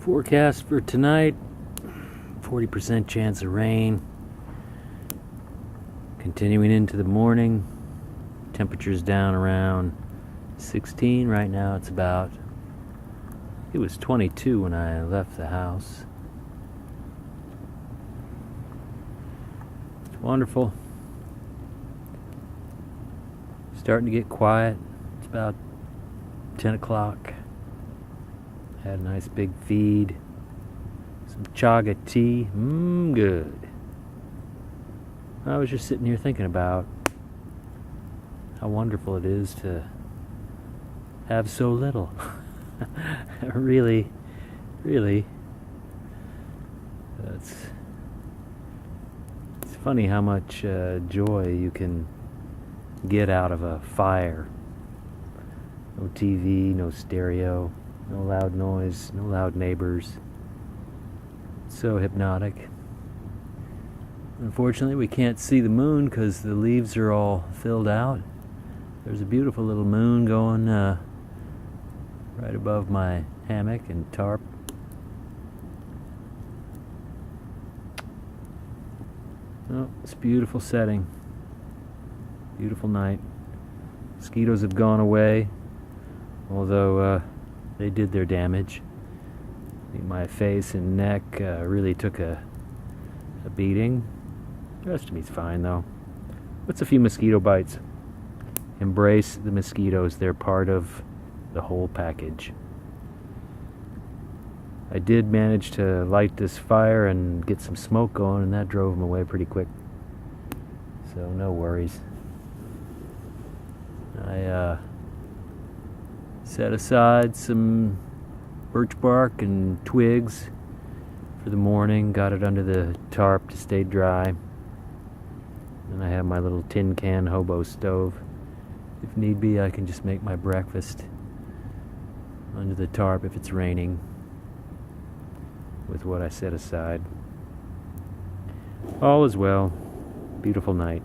Forecast for tonight, 40% chance of rain. Continuing into the morning, temperatures down around 16. Right now it was 22 when I left the house. It's wonderful. Starting to get quiet. It's about 10 o'clock. Had a nice big feed. Some chaga tea. Good. I was just sitting here thinking about how wonderful it is to have so little. Really. It's funny how much joy you can get out of a fire. No TV, no stereo, no loud noise, no loud neighbors. It's so hypnotic. Unfortunately, we can't see the moon because the leaves are all filled out. There's a beautiful little moon going right above my hammock and tarp. Oh, it's a beautiful setting. Beautiful night. Mosquitoes have gone away, although they did their damage. I think my face and neck really took a beating. The rest of me's fine, though. What's a few mosquito bites? Embrace the mosquitoes. They're part of the whole package. I did manage to light this fire and get some smoke going, and that drove them away pretty quick. So no worries. I set aside some birch bark and twigs for the morning. Got it under the tarp to stay dry. And I have my little tin can hobo stove. If need be, I can just make my breakfast under the tarp if it's raining with what I set aside. All is well. Beautiful night.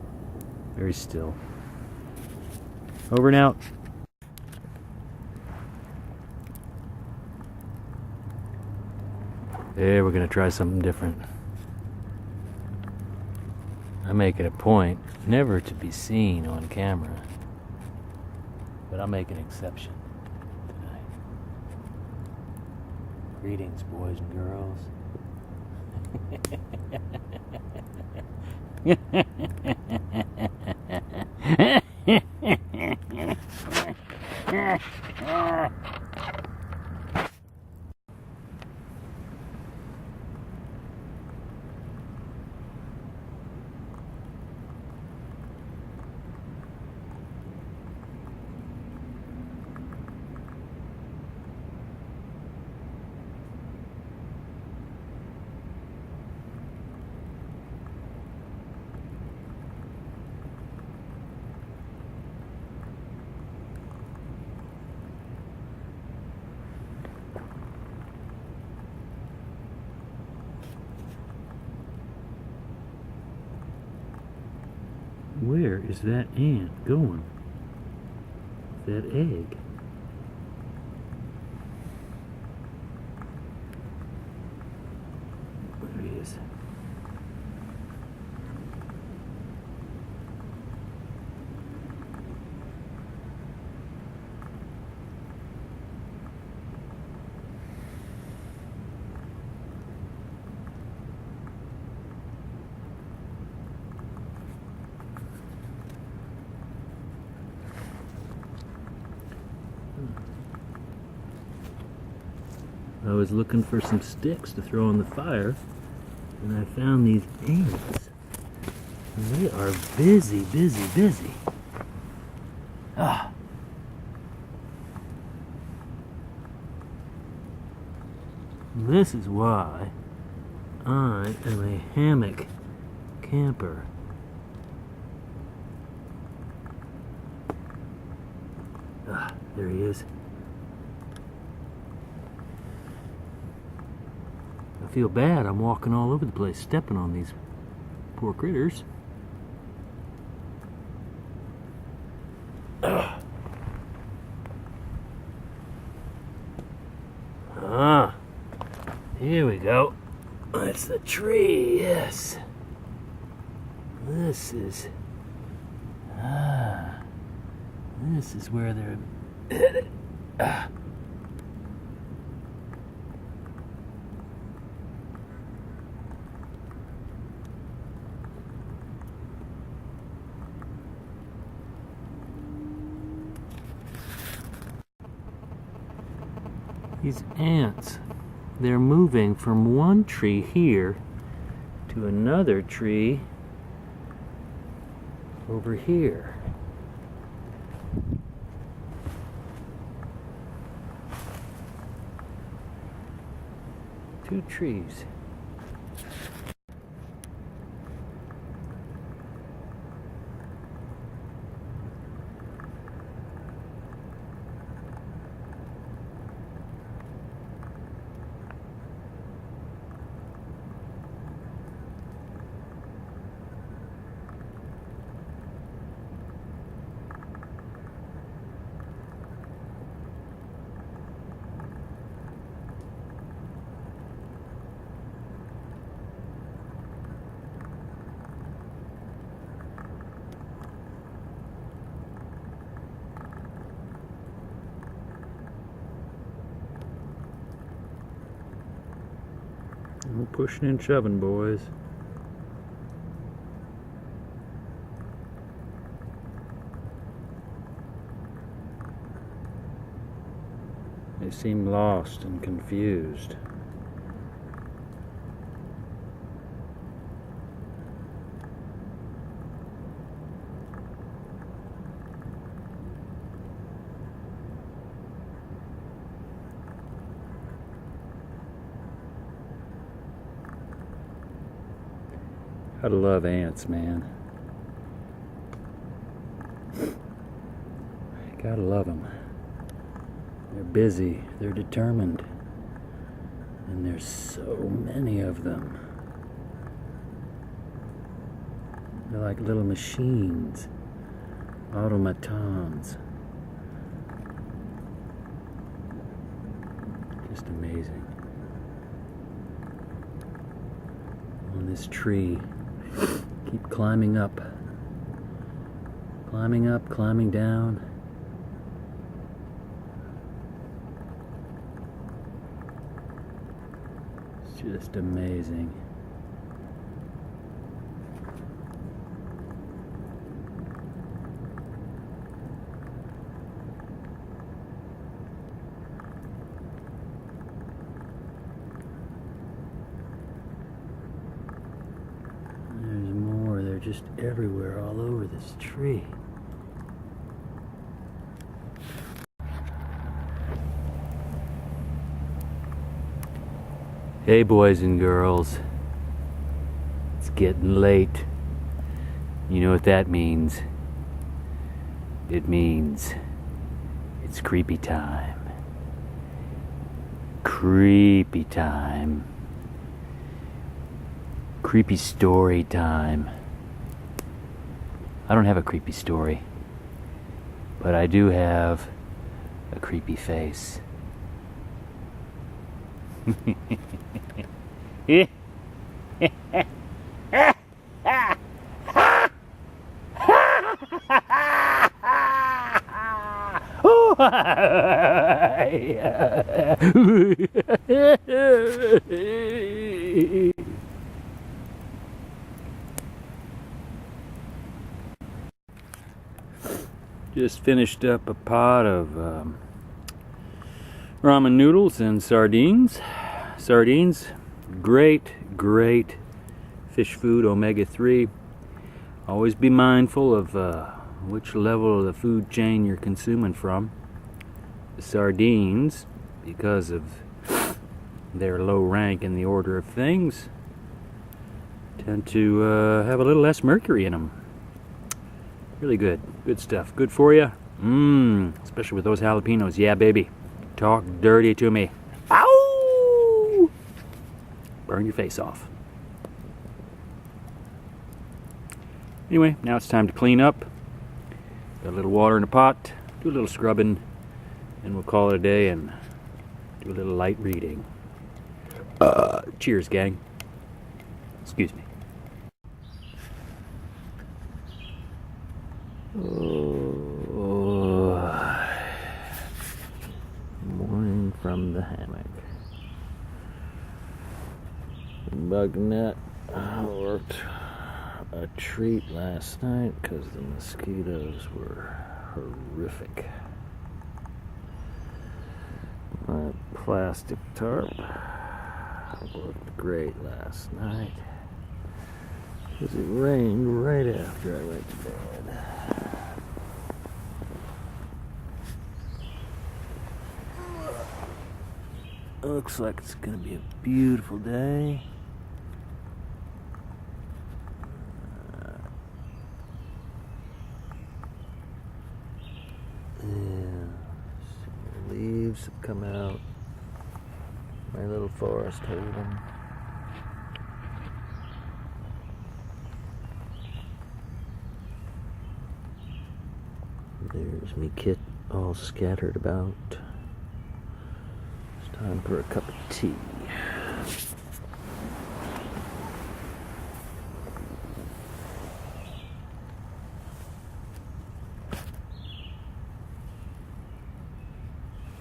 Very still. Over and out. There, we're going to try something different. I make it a point never to be seen on camera, but I'll make an exception tonight. Greetings, boys and girls. Where is that ant going? That egg? There he is. I was looking for some sticks to throw on the fire, and I found these ants. And they are busy. This is why I am a hammock camper. There he is. I feel bad. I'm walking all over the place, stepping on these poor critters. Here we go. That's the tree, yes. This is where they're headed. These ants, they're moving from one tree here to another tree over here. Two trees. We're pushing and shoving, boys. They seem lost and confused. I love ants, man. Gotta love them. They're busy, they're determined, and there's so many of them. They're like little machines, automatons. Just amazing. On this tree. Keep climbing up, climbing down. It's just amazing. Just everywhere, all over this tree. Hey boys and girls, it's getting late. You know what that means? It means it's creepy time. Creepy time. Creepy story time. I don't have a creepy story, but I do have a creepy face. Just finished up a pot of ramen noodles and sardines. Sardines, great fish food, omega-3. Always be mindful of which level of the food chain you're consuming from. The sardines, because of their low rank in the order of things, tend to have a little less mercury in them. Really good stuff. Good for you. Especially with those jalapenos. Yeah, baby. Talk dirty to me. Ow! Burn your face off. Anyway, now it's time to clean up. Got a little water in the pot. Do a little scrubbing. And we'll call it a day and do a little light reading. Cheers, gang. Excuse me. Oh, morning from the hammock. Bug net worked a treat last night because the mosquitoes were horrific. My plastic tarp worked great last night because it rained right after I went to bed. Looks like it's gonna be a beautiful day. Leaves have come out. My little forest haven. There's me kit all scattered about. It's time for a cup of tea.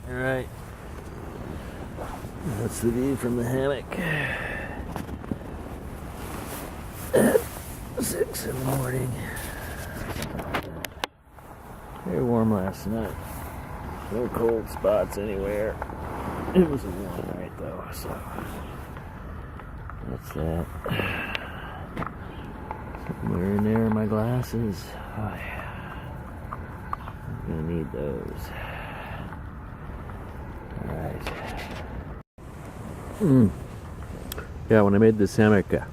Alright, that's the view from the hammock at 6 in the morning. Very warm last night. No cold spots anywhere. It was a warm night though, so that's that. Somewhere in there are my glasses. Oh, yeah. I'm gonna need those. Alright. Yeah, when I made this hammock, I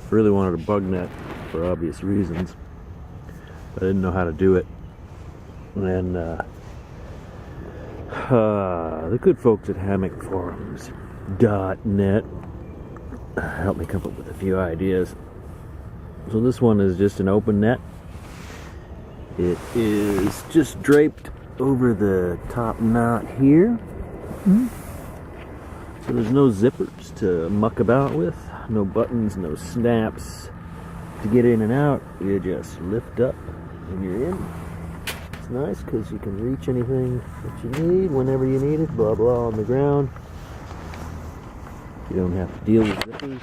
really wanted a bug net for obvious reasons. But I didn't know how to do it. And the good folks at hammockforums.net helped me come up with a few ideas. So this one is just an open net. It is just draped over the top knot here. So there's no zippers to muck about with, no buttons, no snaps. To get in and out, you just lift up and you're in. It's nice because you can reach anything that you need whenever you need it, blah blah on the ground. You don't have to deal with zippers.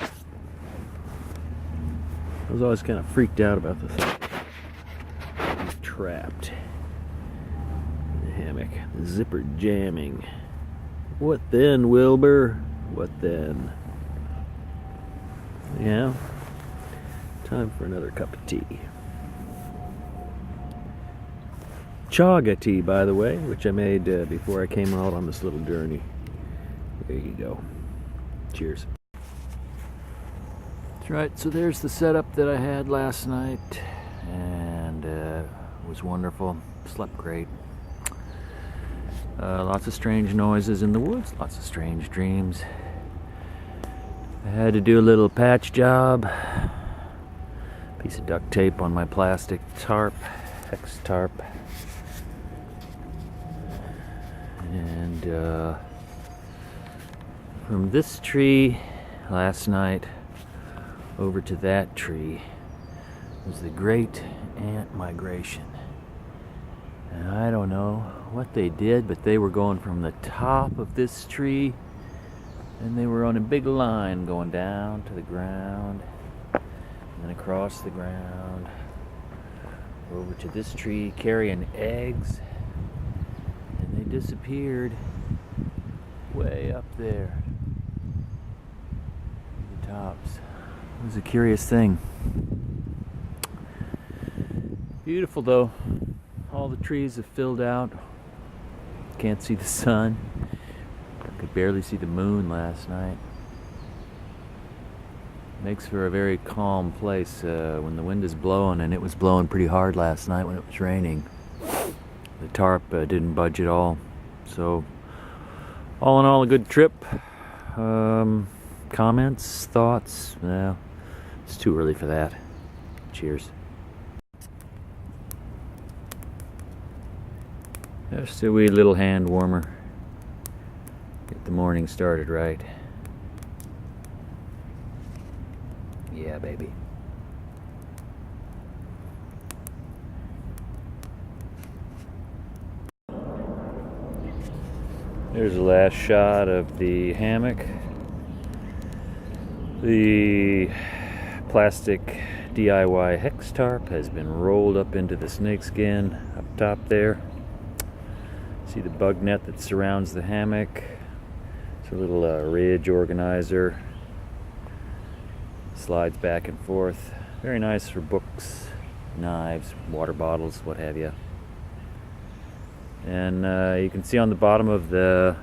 I was always kind of freaked out about the fact that I was trapped in the hammock, the zipper jamming. What then, Wilbur? What then? Yeah, time for another cup of tea. Chaga tea, by the way, which I made before I came out on this little journey. There you go. Cheers. That's right, so there's the setup that I had last night, and it was wonderful. Slept great. Lots of strange noises in the woods, lots of strange dreams. I had to do a little patch job. Piece of duct tape on my plastic tarp, hex tarp. And from this tree last night over to that tree was the great ant migration. And I don't know what they did, but they were going from the top of this tree and they were on a big line going down to the ground and then across the ground over to this tree carrying eggs, and they disappeared way up there at the tops. It was a curious thing. Beautiful though. All the trees have filled out. Can't see the sun. I could barely see the moon last night. Makes for a very calm place when the wind is blowing, and it was blowing pretty hard last night when it was raining. The tarp didn't budge at all. So, all in all, a good trip. Comments, thoughts? Well, it's too early for that. Cheers. Just a wee little hand warmer. Get the morning started right. Yeah, baby. There's the last shot of the hammock. The plastic DIY hex tarp has been rolled up into the snakeskin up top there. See the bug net that surrounds the hammock. It's a little ridge organizer. Slides back and forth. Very nice for books, knives, water bottles, what have you. And you can see on the bottom of the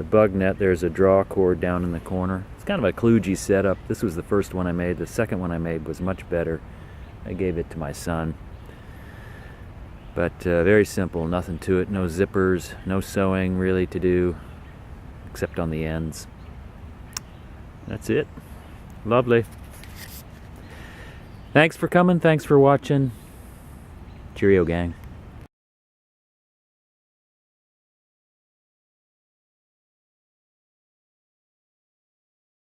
bug net there's a draw cord down in the corner. It's kind of a kludgy setup. This was the first one I made. The second one I made was much better. I gave it to my son. But very simple, nothing to it. No zippers, no sewing really to do, except on the ends. That's it. Lovely. Thanks for coming. Thanks for watching. Cheerio, gang.